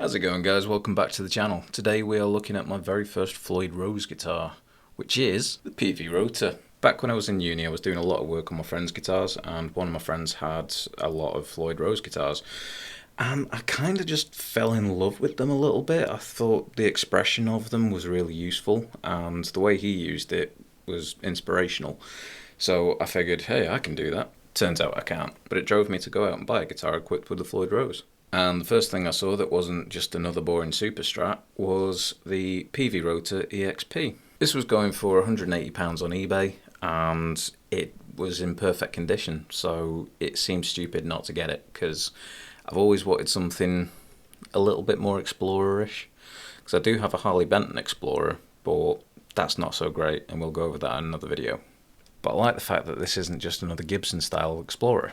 How's it going, guys? Welcome back to the channel. Today we are looking at my very first Floyd Rose guitar, which is the Peavey Rotor. Back when I was in uni, I was doing a lot of work on my friends' guitars, and one of my friends had a lot of Floyd Rose guitars. And I kind of just fell in love with them a little bit. I thought the expression of them was really useful, and the way he used it was inspirational. So I figured, hey, I can do that. Turns out I can't, but it drove me to go out and buy a guitar equipped with the Floyd Rose. And the first thing I saw that wasn't just another boring Super Strat was the Peavey Rotor EXP. This was going for £180 on eBay, and it was in perfect condition, so it seemed stupid not to get it, because I've always wanted something a little bit more Explorer-ish, because I do have a Harley Benton Explorer, but that's not so great, and we'll go over that in another video. But I like the fact that this isn't just another Gibson-style Explorer.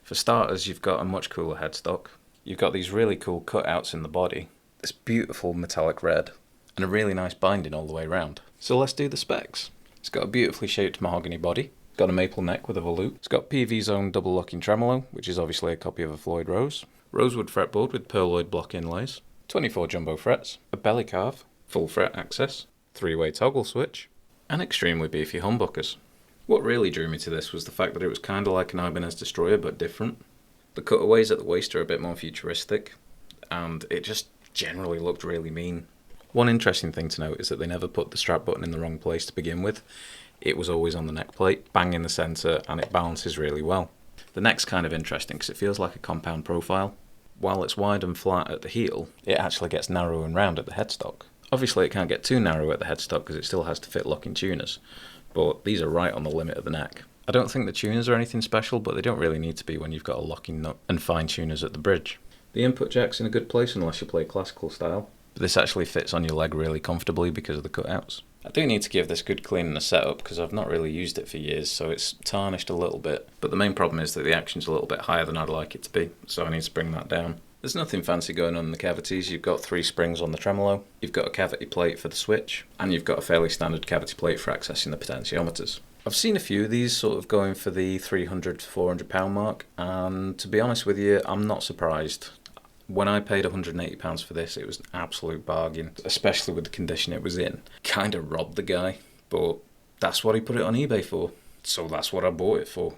For starters, you've got a much cooler headstock. You've got these really cool cutouts in the body, this beautiful metallic red, and a really nice binding all the way around. So let's do the specs. It's got a beautifully shaped mahogany body, got a maple neck with a volute, it's got Peavey's own double locking tremolo, which is obviously a copy of a Floyd Rose, rosewood fretboard with pearloid block inlays, 24 jumbo frets, a belly carve, full fret access, 3-way toggle switch, and extremely beefy humbuckers. What really drew me to this was the fact that it was kind of like an Ibanez Destroyer but different. The cutaways at the waist are a bit more futuristic, and it just generally looked really mean. One interesting thing to note is that they never put the strap button in the wrong place to begin with. It was always on the neck plate, bang in the centre, and it balances really well. The neck's kind of interesting because it feels like a compound profile. While it's wide and flat at the heel, it actually gets narrow and round at the headstock. Obviously it can't get too narrow at the headstock because it still has to fit locking tuners, but these are right on the limit of the neck. I don't think the tuners are anything special, but they don't really need to be when you've got a locking nut and fine tuners at the bridge. The input jack's in a good place unless you play classical style, but this actually fits on your leg really comfortably because of the cutouts. I do need to give this good clean and a setup because I've not really used it for years, so it's tarnished a little bit, but the main problem is that the action's a little bit higher than I'd like it to be, so I need to bring that down. There's nothing fancy going on in the cavities. You've got 3 springs on the tremolo, you've got a cavity plate for the switch, and you've got a fairly standard cavity plate for accessing the potentiometers. I've seen a few of these sort of going for the £300 to £400 mark, and to be honest with you, I'm not surprised. When I paid £180 for this, it was an absolute bargain, especially with the condition it was in. Kind of robbed the guy, but that's what he put it on eBay for, so that's what I bought it for.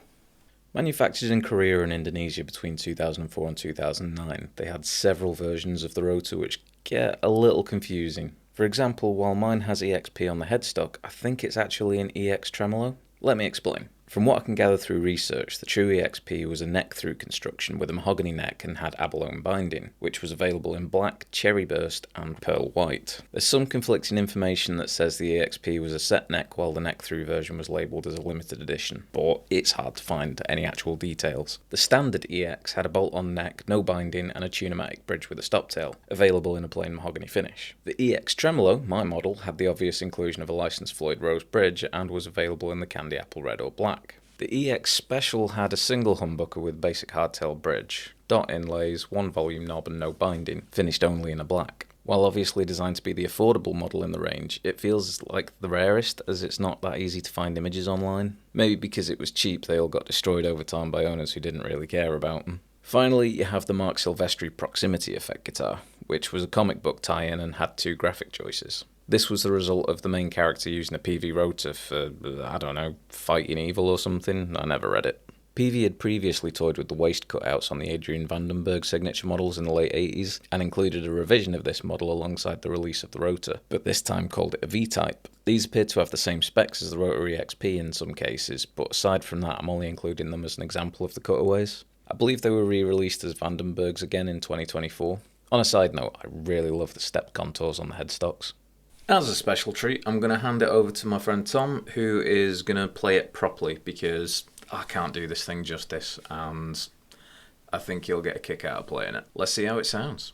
Manufactured in Korea and Indonesia between 2004 and 2009, they had several versions of the Rotor which get a little confusing. For example, while mine has EXP on the headstock, I think it's actually an EX tremolo. Let me explain. From what I can gather through research, the true EXP was a neck-through construction with a mahogany neck and had abalone binding, which was available in black, cherry burst, and pearl white. There's some conflicting information that says the EXP was a set neck while the neck-through version was labelled as a limited edition, but it's hard to find any actual details. The standard EX had a bolt-on neck, no binding, and a tune-o-matic bridge with a stoptail, available in a plain mahogany finish. The EX Tremolo, my model, had the obvious inclusion of a licensed Floyd Rose bridge and was available in the candy apple red or black. The EX Special had a single humbucker with basic hardtail bridge, dot inlays, 1 volume knob and no binding, finished only in a black. While obviously designed to be the affordable model in the range, it feels like the rarest as it's not that easy to find images online. Maybe because it was cheap they all got destroyed over time by owners who didn't really care about them. Finally, you have the Mark Silvestri Proximity Effect guitar, which was a comic book tie-in and had 2 graphic choices. This was the result of the main character using a Peavey Rotor for, I don't know, fighting evil or something. I never read it. Peavey had previously toyed with the waist cutouts on the Adrian Vandenberg signature models in the late 80s and included a revision of this model alongside the release of the Rotor, but this time called it a V-type. These appear to have the same specs as the Rotor EXP in some cases, but aside from that I'm only including them as an example of the cutaways. I believe they were re-released as Vandenbergs again in 2024. On a side note, I really love the stepped contours on the headstocks. As a special treat, I'm going to hand it over to my friend Tom, who is going to play it properly because I can't do this thing justice, and I think he'll get a kick out of playing it. Let's see how it sounds.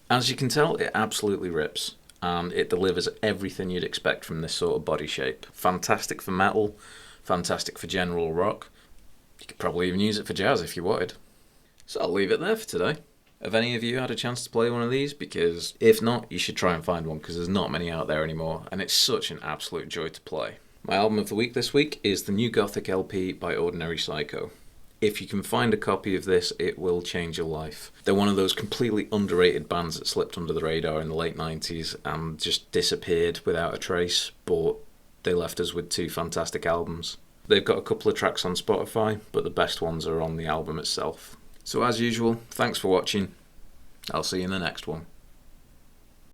As you can tell, it absolutely rips, and it delivers everything you'd expect from this sort of body shape. Fantastic for metal, fantastic for general rock. You could probably even use it for jazz if you wanted. So I'll leave it there for today. Have any of you had a chance to play one of these? Because if not, you should try and find one, because there's not many out there anymore, and it's such an absolute joy to play. My album of the week this week is the New Gothic LP by Ordinary Psycho. If you can find a copy of this, it will change your life. They're one of those completely underrated bands that slipped under the radar in the late 90s and just disappeared without a trace, but they left us with 2 fantastic albums. They've got a couple of tracks on Spotify, but the best ones are on the album itself. So as usual, thanks for watching. I'll see you in the next one.